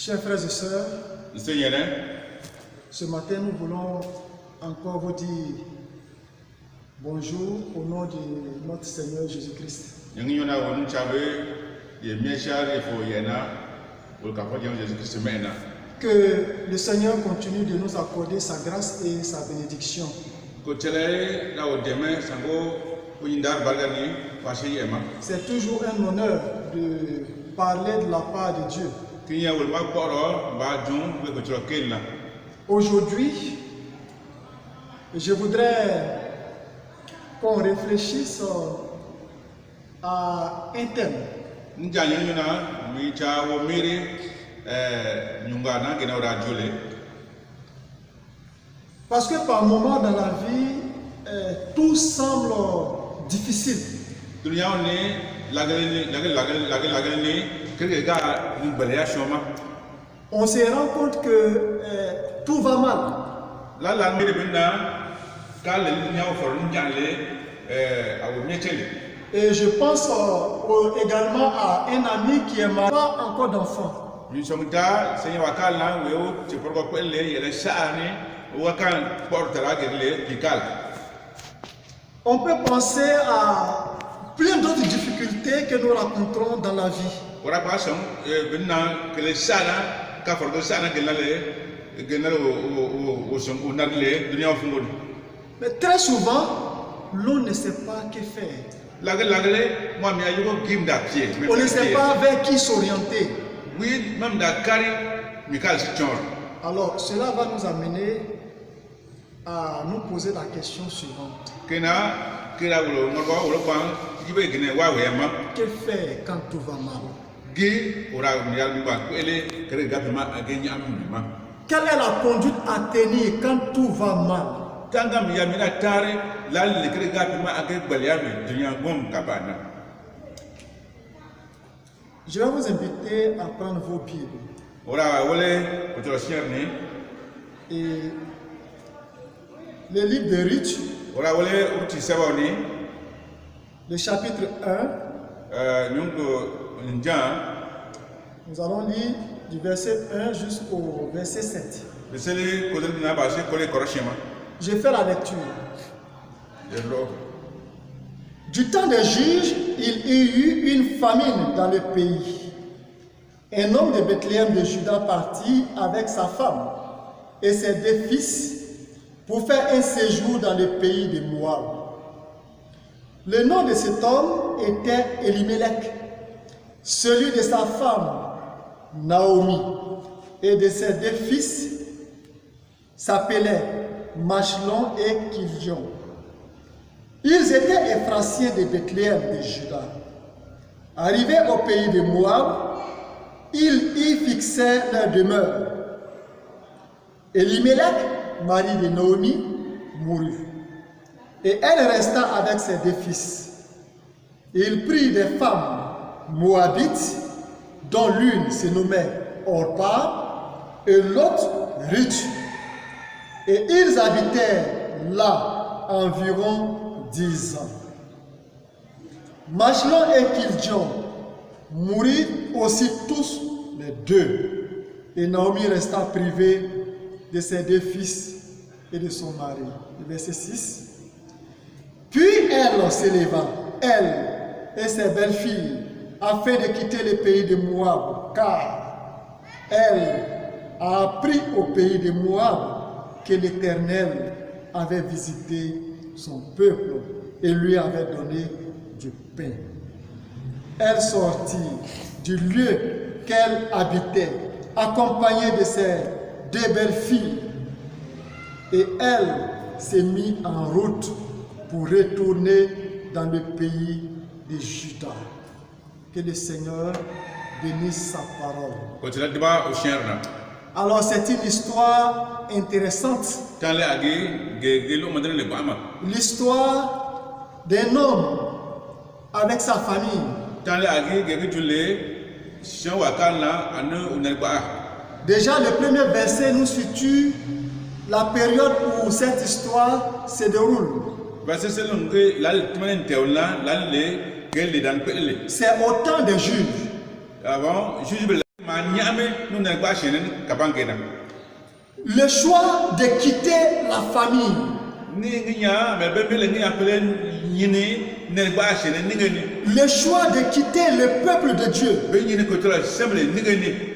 Chers frères et sœurs, ce matin nous voulons encore vous dire bonjour au nom de notre Seigneur Jésus-Christ. Que le Seigneur continue de nous accorder sa grâce et sa bénédiction. C'est toujours un honneur de parler de la part de Dieu. Aujourd'hui, je voudrais qu'on réfléchisse à un thème. Parce que par moments dans la vie, tout semble difficile. On se rend compte que tout va mal. Et je pense également à un ami qui est malade, pas encore d'enfant. On peut penser à plein d'autres difficultés que nous rencontrons dans la vie. Mais très souvent, l'on ne sait pas que faire. On ne sait pas vers qui s'orienter. Alors, cela va nous amener à nous poser la question suivante. Que faire quand tout va mal? Quelle est la conduite à tenir quand tout va mal? Je vais vous inviter à prendre vos Bibles. Et le livre de Ruth, le chapitre 1, nous allons lire du verset 1 jusqu'au verset 7. Je fais la lecture. Du temps des juges, il y eut une famine dans le pays. Un homme de Bethléem de Juda partit avec sa femme et ses deux fils pour faire un séjour dans le pays de Moab. Le nom de cet homme était Elimelech, celui de sa femme Naomi et de ses deux fils s'appelaient Machlon et Kilion. Ils étaient Éphratiens de Bethléem de Juda. Arrivés au pays de Moab, ils y fixèrent leur demeure. Elimelech, mari de Naomi, mourut. Et elle resta avec ses deux fils. Il prit des femmes moabites, dont l'une se nommait Orpa et l'autre Ruth. Et ils habitèrent là environ 10 ans. Machlon et Kilion moururent aussi tous les deux. Et Naomi resta privée de ses deux fils et de son mari. Verset 6. Puis elle s'éleva, elle et ses belles-filles, afin de quitter le pays de Moab, car elle a appris au pays de Moab que l'Éternel avait visité son peuple et lui avait donné du pain. Elle sortit du lieu qu'elle habitait, accompagnée de ses deux belles filles, et elle s'est mise en route pour retourner dans le pays de Juda. Que le Seigneur bénisse sa parole. Alors c'est une histoire intéressante. L'histoire d'un homme avec sa famille. Déjà le premier verset nous situe la période où cette histoire se déroule. C'est au temps des juges. Le choix de quitter la famille. Le choix de quitter le peuple de Dieu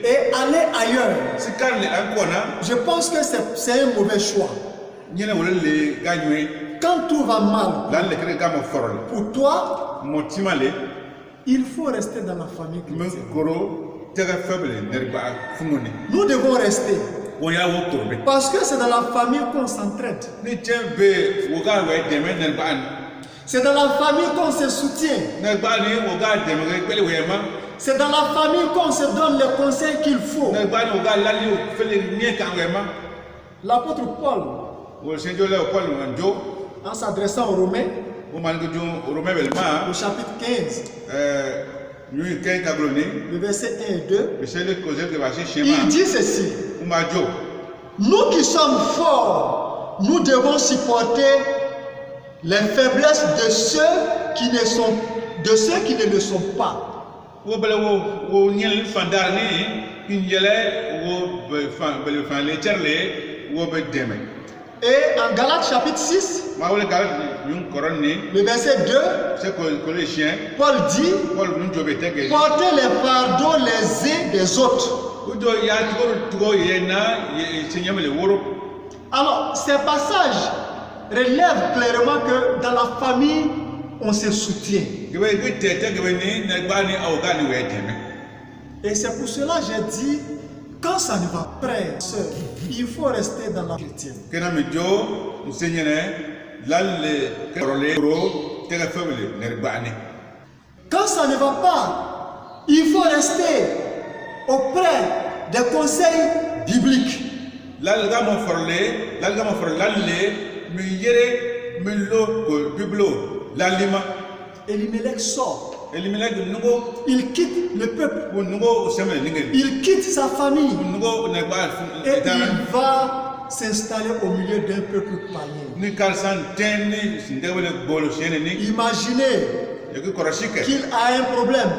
et aller ailleurs. Je pense que c'est un mauvais choix. Quand tout va mal pour toi, il faut rester dans la famille chrétienne. Nous devons rester. Parce que c'est dans la famille qu'on s'entraide. C'est dans la famille qu'on se soutient. C'est dans la famille qu'on se donne les conseils qu'il faut. L'apôtre Paul, en s'adressant aux Romains, au chapitre 15, le verset 1 et 2, il dit ceci: nous qui sommes forts, nous devons supporter les faiblesses de ceux qui ne le sont pas. Et en Galates chapitre 6, le verset 2, Paul dit: portez les fardeaux les uns des autres. Alors, ces passages relèvent clairement que dans la famille, on se soutient. Et c'est pour cela que j'ai dit, quand ça ne va pas, frère, il faut rester dans la chrétienne. Quand ça ne va pas, il faut rester auprès des conseils bibliques. Elimelech sort. Il quitte le peuple. Il quitte sa famille. Et il va s'installer au milieu d'un peuple païen. Imaginez qu'il a un problème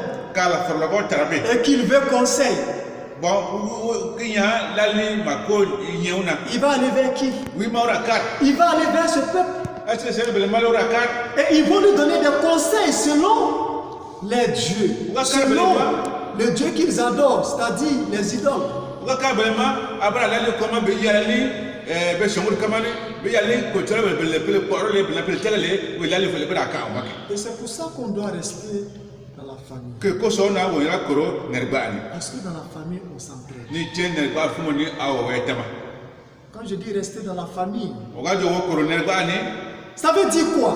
et qu'il veut conseil. Il va aller vers qui? Il va aller vers ce peuple. Et ils vont lui donner des conseils selon les dieux, selon le Dieu qu'ils adorent, c'est-à-dire les idoles. Et c'est pour ça qu'on doit rester dans la famille. Parce que dans la famille, on s'entraide. Quand je dis rester dans la famille, ça veut dire quoi?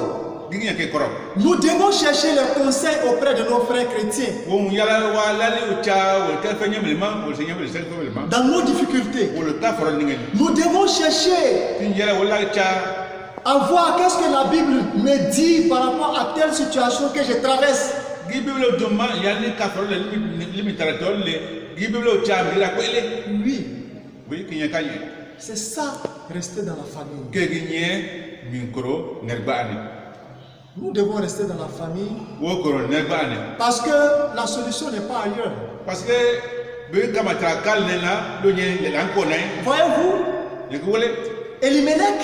Nous devons chercher les conseils auprès de nos frères chrétiens. Dans nos difficultés, nous devons chercher à voir qu'est-ce que la Bible me dit par rapport à telle situation que je traverse. Oui, c'est ça, rester dans la famille. Nous devons rester dans la famille parce que la solution n'est pas ailleurs. Voyez-vous, Elimelech,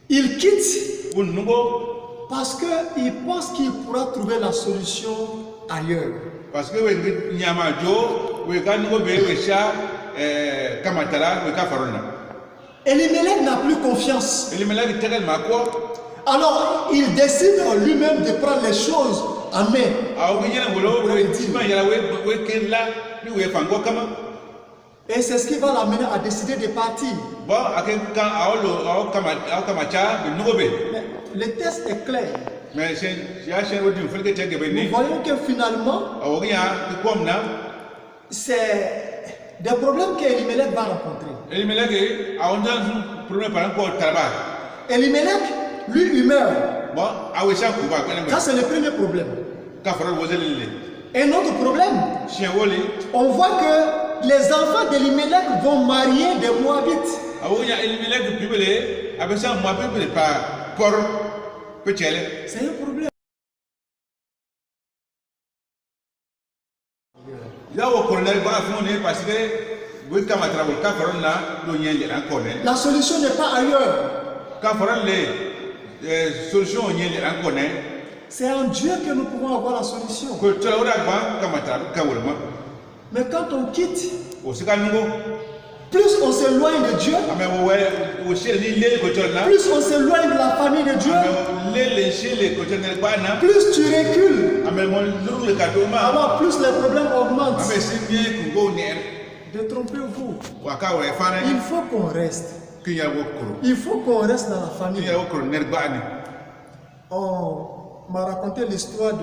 il quitte parce qu'il pense qu'il pourra trouver la solution ailleurs. Elimelech n'a plus confiance. Alors il décide en lui-même de prendre les choses en main. Et c'est ce qui va l'amener à décider de partir. Mais le test est clair. Nous voyons que finalement, c'est des problèmes qu'Elimelech va rencontrer. Elimelech, lui, il meurt. Ça, c'est le premier problème. Un autre problème, on voit que les enfants d'Elimelech vont marier des Moabites. C'est un problème. La solution n'est pas ailleurs. C'est en Dieu que nous pouvons avoir la solution. Mais quand on quitte, plus on s'éloigne de Dieu, plus on s'éloigne de la famille de Dieu, plus tu recules, alors plus les problèmes augmentent. Détrompez-vous. Il faut qu'on reste. Il faut qu'on reste dans la famille. On m'a raconté l'histoire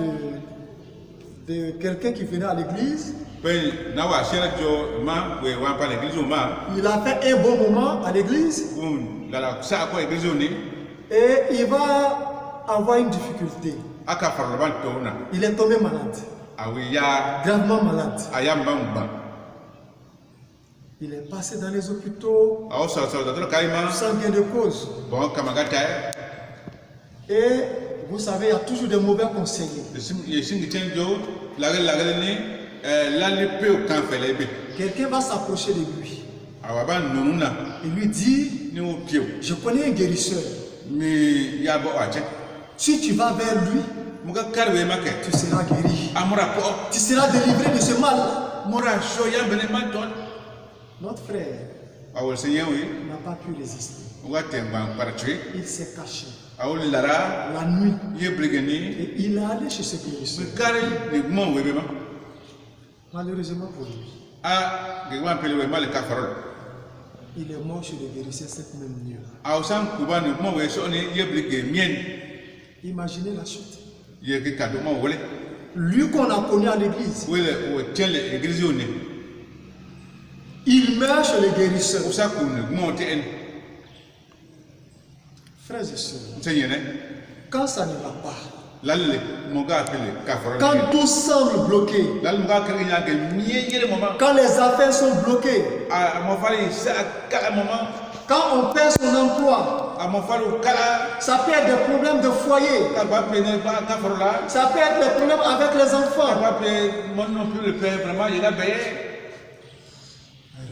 de quelqu'un qui venait à l'église. Il a fait un bon moment à l'église. Et il va avoir une difficulté. Il est tombé malade. Gravement malade. Il est passé dans les hôpitaux sans gain de cause. Et vous savez, il y a toujours des mauvais conseillers. Quelqu'un va s'approcher de lui. Il lui dit, je connais un guérisseur. Si tu vas vers lui, tu seras guéri. Tu seras délivré de ce mal. Notre frère n'a pas pu résister. Il s'est caché la nuit et il est allé chez ce guérisseur. Malheureusement pour lui, il est mort chez le guérisseur cette même nuit. Imaginez la chute. Lui qu'on a connu à l'église, il meurt chez le guérisseur. Frères et sœurs, quand ça ne va pas, quand tout semble bloqué, quand les affaires sont bloquées, quand on perd son emploi, ça peut être des problèmes de foyer, ça peut être des problèmes avec les enfants.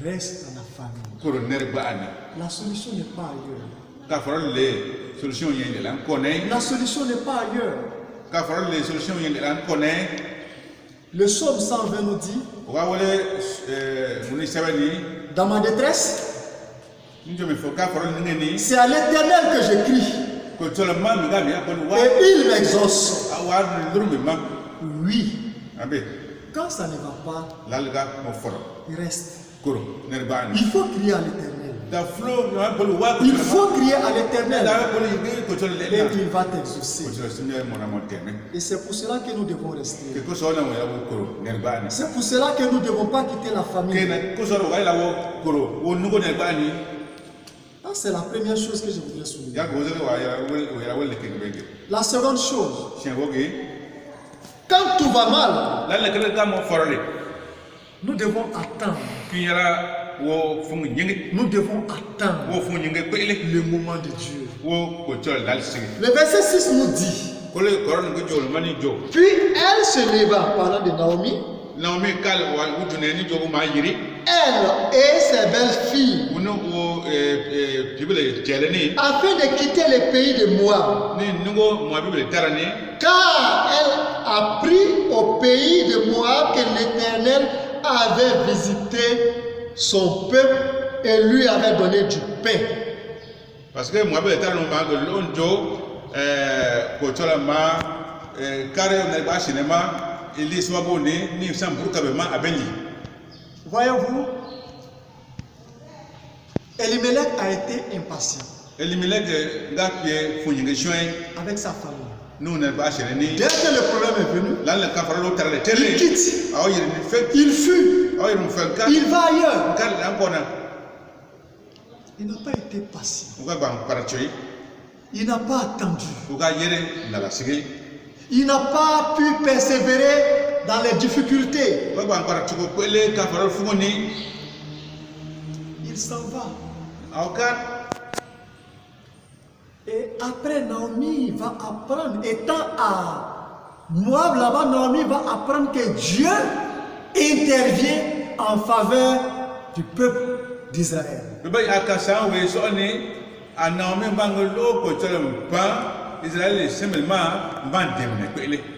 Reste dans la famille. La solution n'est pas ailleurs. La solution n'est pas ailleurs. Le psaume 120 nous dit, dans ma détresse, c'est à l'Éternel que je crie. Et il m'exauce. Oui. Quand ça ne va pas, il reste. Il faut crier à l'Éternel. Il faut crier à l'Éternel. Et il va t'exaucer. Et c'est pour cela que nous devons rester. C'est pour cela que nous ne devons pas quitter la famille. C'est la première chose que je voudrais souligner. La seconde chose, quand tout va mal, nous devons attendre. Nous devons attendre le moment de Dieu. Le verset 6 nous dit, puis elle se leva, parlant de Naomi, elle et ses belles-filles, afin de quitter le pays de Moab, car elle a pris au pays de Moab que l'Éternel avait visité son peuple et lui avait donné du pain. Parce que moi, voyez-vous, Elimelech a été impatient avec sa famille. Dès que le problème est venu, il quitte, il fuit, il va ailleurs. Il n'a pas été patient. Il n'a pas attendu. Il n'a pas pu persévérer dans les difficultés. Il s'en va. Et après, Naomi va apprendre, étant à Moab là-bas, Naomi va apprendre que Dieu intervient en faveur du peuple d'Israël.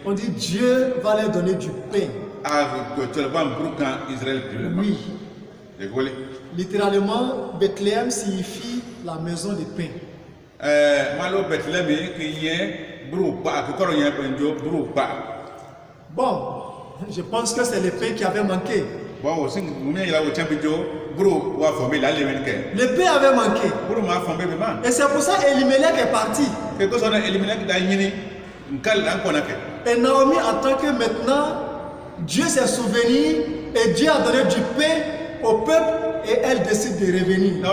On dit Dieu va leur donner du pain. Oui. Littéralement, Bethléem signifie la maison de pain. Bon, je pense que c'est le pain qui avait manqué. Le pain avait manqué. Et c'est pour ça qu'Elimelech est parti. Et Naomi attend que maintenant Dieu s'est souvenu et Dieu a donné du pain au peuple et elle décide de revenir.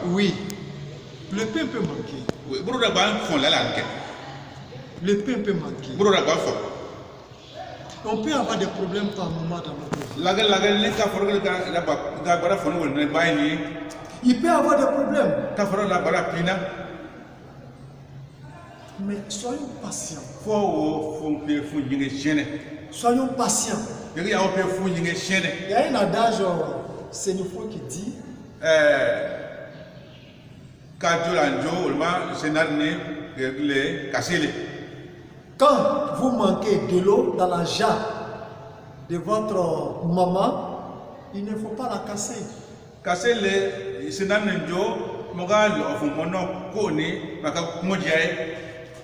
Oui, le pain peut manquer. Le pain peut manquer. On peut avoir des problèmes par moment dans notre vie. Il peut avoir des problèmes. Mais soyons patients. Soyons patients. Il y a un adage sénégalais qui dit quand vous manquez de l'eau dans la jarre de votre maman, il ne faut pas la casser.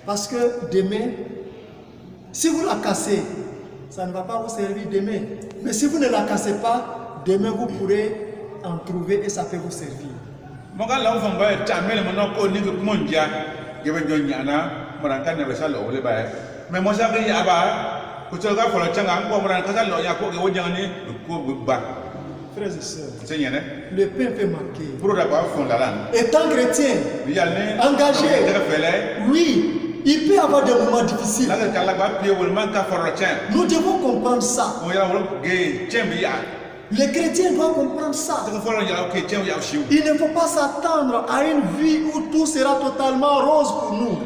Parce que demain, si vous la cassez, ça ne va pas vous servir demain. Mais si vous ne la cassez pas, demain vous pourrez en trouver et ça peut vous servir. Frères et sœurs, le pain peut manquer. Étant chrétien, engagé, oui, il peut y avoir des moments difficiles. Nous devons comprendre ça. Les chrétiens doivent comprendre ça. Il ne faut pas s'attendre à une vie où tout sera totalement rose pour nous.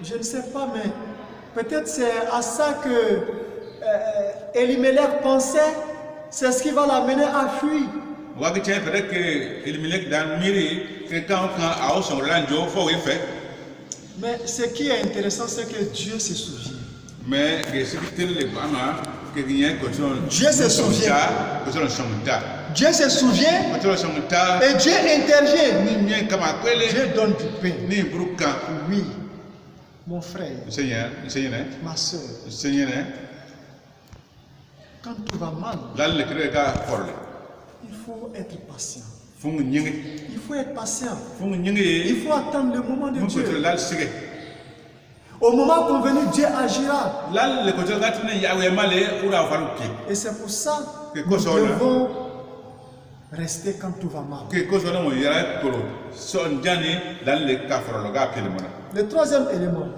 Je ne sais pas, mais peut-être c'est à ça que Elimelech pensait. C'est ce qui va l'amener à fuir. Mais ce qui est intéressant, c'est que Dieu se souvient. Dieu se souvient. Dieu se souvient et Dieu intervient. Dieu donne du pain. Oui, mon frère, ma soeur, quand tout va mal, il faut être patient. Il faut être patient. Il faut attendre le moment de Dieu. Au moment convenu, Dieu agira. Et c'est pour ça que nous devons rester quand tout va mal. Le troisième élément,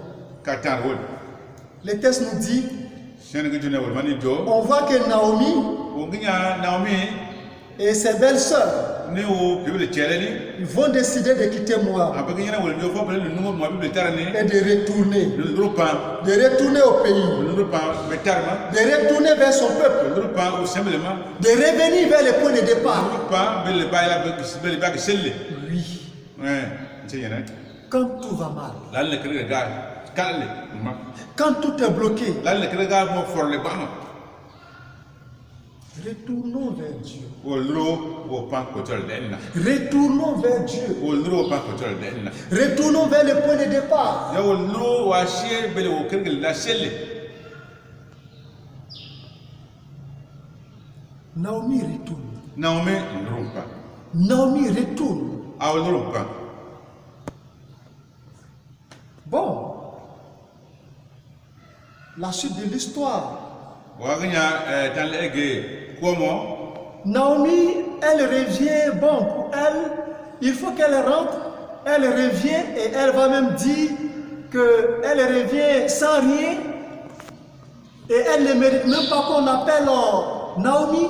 le texte nous dit, on voit que Naomi et ses belles sœurs, ils vont décider de quitter Moab et de retourner au pays, de retourner vers son peuple, de revenir vers le point de départ. Oui. Quand tout va mal, quand tout est bloqué, retournons vers Dieu. Retournons vers Dieu. Retournons vers le point de départ. Naomi retourne. Naomi retourne. Bon, la suite de l'histoire. Naomi, elle revient, bon, pour elle, il faut qu'elle rentre, elle revient et elle va même dire qu'elle revient sans rien et elle ne mérite même pas qu'on appelle Naomi.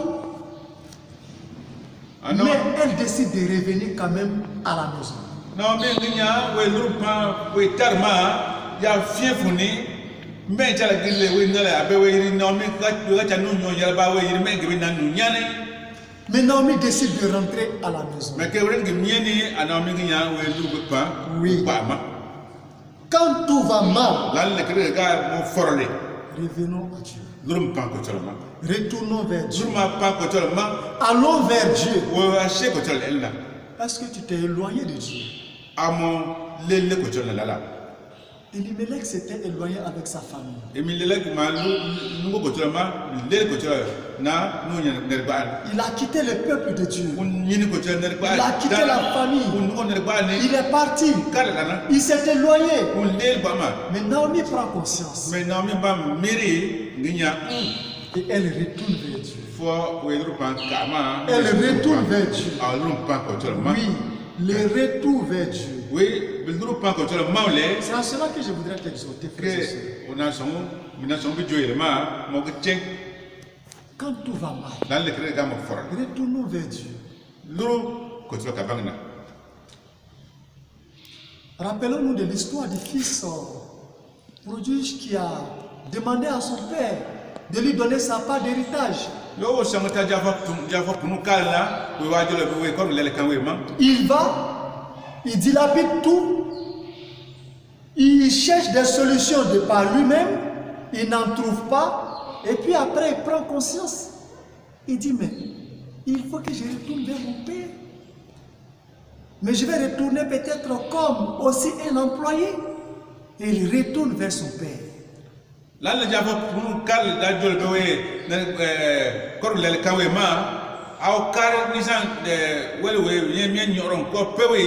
Mais elle décide de revenir quand même à la maison. Non, mais il y a un groupe, oui, tellement, il y a fier fourni, mais tu as la gueule, oui, non, la belle, non, mais quand tu as nous, il y a pas, oui, il met que nous n'y a. Mais Naomi décide de rentrer à la maison. Mais que vous n'y a, Naomi, il y a un groupe, oui. Quand tout va mal, là, le gars, mon forlé. Revenons à Dieu. Retournons vers Dieu. Allons vers Dieu. Est-ce que tu t'es éloigné de Dieu? Elimelech s'était éloigné avec sa famille. Il a quitté le peuple de Dieu. Il a quitté la famille. Il est parti. Il s'est éloigné. Mais Naomi prend conscience. Et elle retourne vers Dieu. Elle retourne vers Dieu. Oui, le retour vers Dieu. C'est à cela que je voudrais t'exhorter, frères et sœurs. Quand tout va mal, retournons vers Dieu. Rappelons-nous de l'histoire du fils prodige qui a demandé à son père de lui donner sa part d'héritage. Il va, il dilapide tout, il cherche des solutions de par lui-même, il n'en trouve pas, et puis après il prend conscience. Il dit, mais il faut que je retourne vers mon père. Mais je vais retourner peut-être comme aussi un employé. Et il retourne vers son père. Là, le diable pour cal la jol le kawe ma au car nisan de welwe yemien yoron ko pewe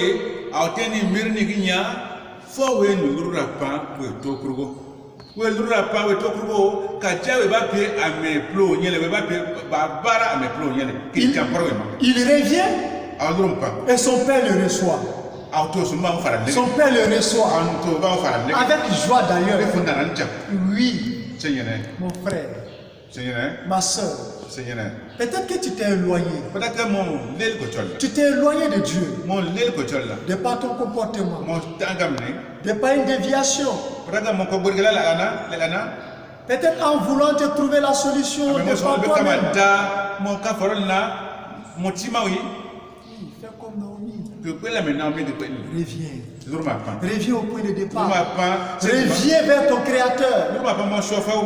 au teni mirni ginya fo we nulura pa we tokrugo we lura pa we tokrugo ka jawe ba pe ame plo nyele we ba pe ba bara ame plo nyele ki jamparwe ma il revient et son père le reçoit. Son père le reçoit avec joie d'ailleurs. Oui, mon frère, ma soeur, peut-être que tu t'es éloigné. Tu t'es éloigné de Dieu, de par ton comportement, de par une déviation. Peut-être en voulant te trouver la solution de par toi-même. Fais comme Naomi. Reviens au point de départ. Reviens vers ton Créateur.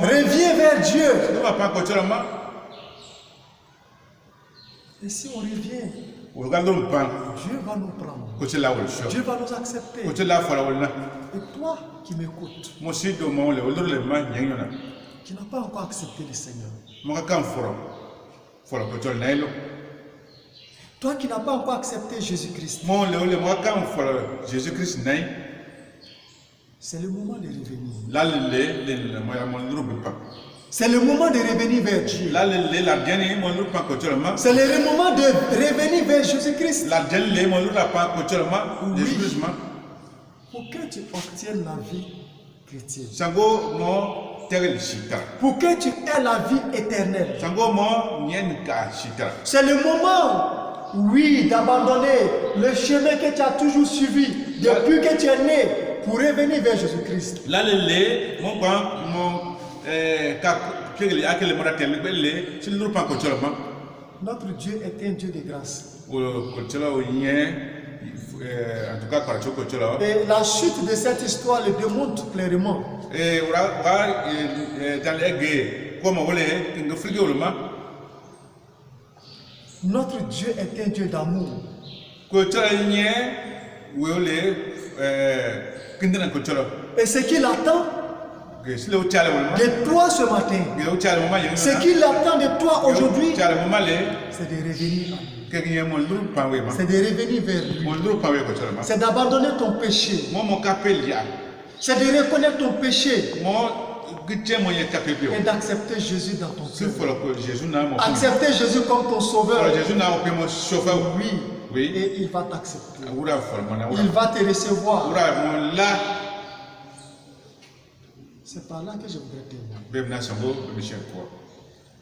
Reviens vers Dieu. Et si on revient, Dieu va nous prendre. Dieu va nous accepter. Et toi qui m'écoutes, qui n'as pas encore accepté le Seigneur, toi qui n'as pas encore accepté Jésus-Christ, c'est le moment de revenir. C'est le moment de revenir vers Dieu. C'est le moment de revenir vers Jésus-Christ. Pour que tu obtiennes la vie chrétienne. Pour que tu aies la vie éternelle. C'est le moment. Oui, d'abandonner le chemin que tu as toujours suivi depuis que tu es né pour revenir vers Jésus-Christ. Notre Dieu est un Dieu de grâce. Et la suite de cette histoire le démontre clairement. Notre Dieu est un Dieu d'amour. Et ce qu'il attend de toi ce matin, ce qu'il attend de toi aujourd'hui, c'est de revenir à lui. C'est de revenir vers lui. C'est d'abandonner ton péché. C'est de reconnaître ton péché. Et d'accepter Jésus dans ton cœur. Accepter Jésus comme ton sauveur. Oui. Et il va t'accepter. Il va te recevoir. C'est par là que je voudrais terminer.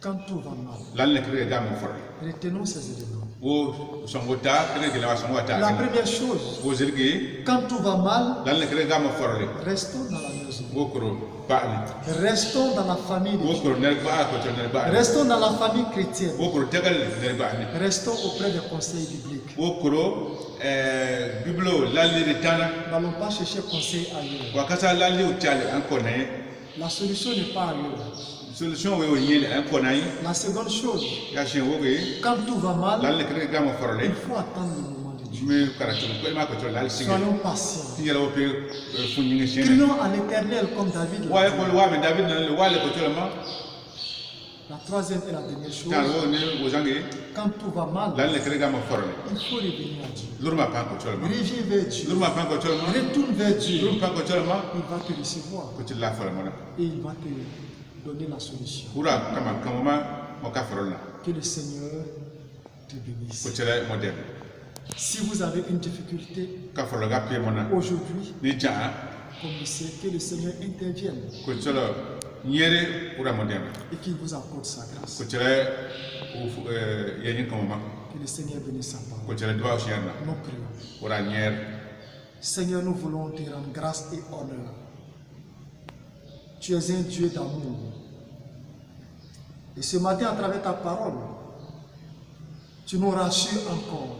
Quand tout va mal, lan le kre ga mo for retenons ces éléments. wo songota kre ke la songota La première chose, wo zirgi quand tout va mal, lan le kre ga mo for le restons dans la maison. wo kro ba ni Restons dans la famille de wo Dieu. kro ne ba ko to ne ba Restons dans la famille chrétienne. wo kro tegal ne ba ni Restons auprès des conseils bibliques. wo kro biblo lan le tana N'allons pas chercher conseil ailleurs. wa kasa lan le utale an ko ne La solution n'est pas ailleurs. solution we o yele an ko nai La seconde chose, ya shen wo ge quand tout va mal, lan le kre ga mo for le il faut attendre le moment de Dieu. me karatu ko ma ko to lal singe Soyons patients. ti yela wo pe funyi ni shen Crions à l'Éternel comme David wa l'a ko dit. wa me david na le wa le ko to ma La troisième et la dernière chose, tan wo ne wo zange quand tout va mal, lan le kre ga mo for le il faut revenir à Dieu. lurma pa ko to ma Reviens vers Dieu. lurma pa ko to ma Retourne vers Dieu. lurma pa ko to ma Il va te recevoir ko ti la for ma et il va te donner la solution. ura kama kama mo ka for la Que le Seigneur te ko bénisse. ti la mo dem Si vous avez une difficulté ka for ga pe mo na aujourd'hui, ni ja comme je sais, que le Seigneur intervienne ko ti la nyere ura mo dem et qu'il vous apporte sa grâce. ko ti la ye ni kama ma Que le Seigneur bénisse sa ko parole. ti la dwa o shen na Nous prions. ura nyer Seigneur, nous voulons te rendre grâce et honneur. Tu es un Dieu d'amour. Et ce matin, à travers ta parole, tu nous rassures encore.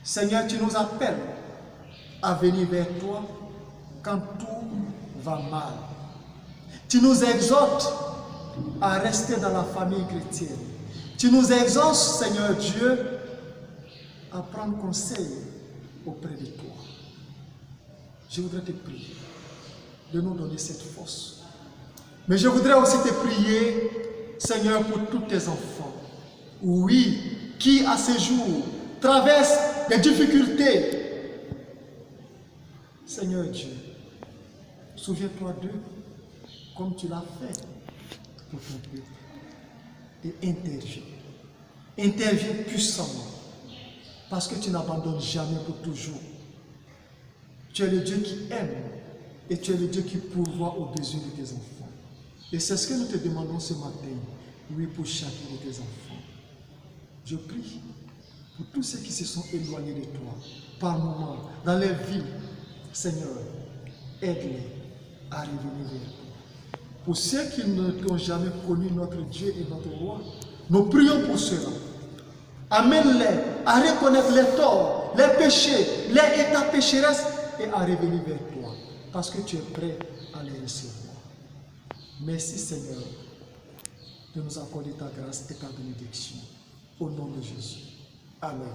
Seigneur, tu nous appelles à venir vers toi quand tout va mal. Tu nous exhortes à rester dans la famille chrétienne. Tu nous exhortes, Seigneur Dieu, à prendre conseil auprès de toi. Je voudrais te prier de nous donner cette force. Mais je voudrais aussi te prier, Seigneur, pour tous tes enfants. Oui, qui à ce jour traversent des difficultés. Seigneur Dieu, souviens-toi d'eux comme tu l'as fait pour ton peuple. Et interviens. Interviens puissamment. Parce que tu n'abandonnes jamais pour toujours. Tu es le Dieu qui aime et tu es le Dieu qui pourvoit aux besoins de tes enfants. Et c'est ce que nous te demandons ce matin, oui, pour chacun de tes enfants. Je prie pour tous ceux qui se sont éloignés de toi, par moments, dans leur vie. Seigneur, aide-les à revenir vers toi. Pour ceux qui n'ont jamais connu notre Dieu et notre roi, nous prions pour cela. Amène-les à reconnaître les torts, les péchés, les états pécheresses et à revenir vers toi. Parce que tu es prêt à les recevoir. Merci Seigneur de nous accorder ta grâce et ta bénédiction. Au nom de Jésus. Amen.